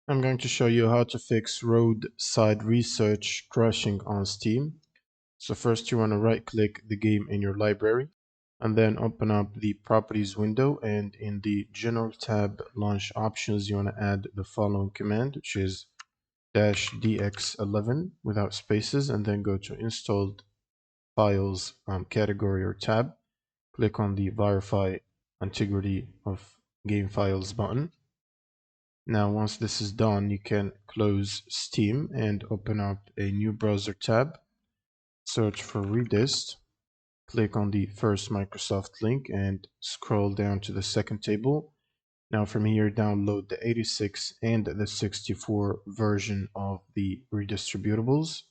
I'm going to show you how to fix Roadside Research crashing on Steam. So first you want to right click the game in your library and then open up the properties window, and in the general tab launch options you want to add the following command, which is -dx11 without spaces, and then go to installed files category or tab. Click on the verify integrity of game files button. Now, once this is done, you can close Steam and open up a new browser tab. Search for Redist. Click on the first Microsoft link and scroll down to the second table. Now from here, download the 86 and the 64 version of the redistributables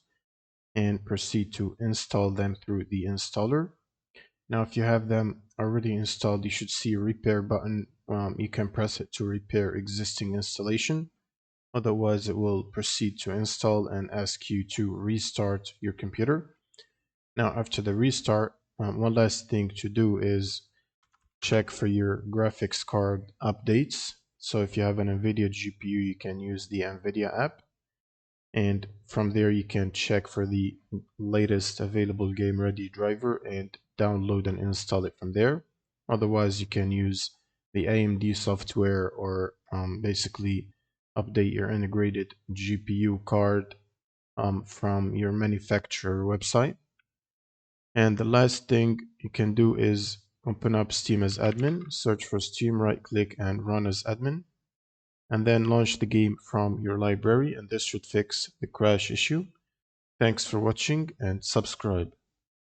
and proceed to install them through the installer. Now, if you have them already installed, you should see a repair button. You can press it to repair existing installation. Otherwise, it will proceed to install and ask you to restart your computer. Now, after the restart, one last thing to do is check for your graphics card updates. So if you have an NVIDIA GPU, you can use the NVIDIA app. And from there, you can check for the latest available game ready driver and download and install it from there. Otherwise, you can use the AMD software or basically update your integrated GPU card from your manufacturer website. And the last thing you can do is open up Steam as admin, search for Steam, right click and run as admin, and then launch the game from your library, and this should fix the crash issue. Thanks for watching and subscribe.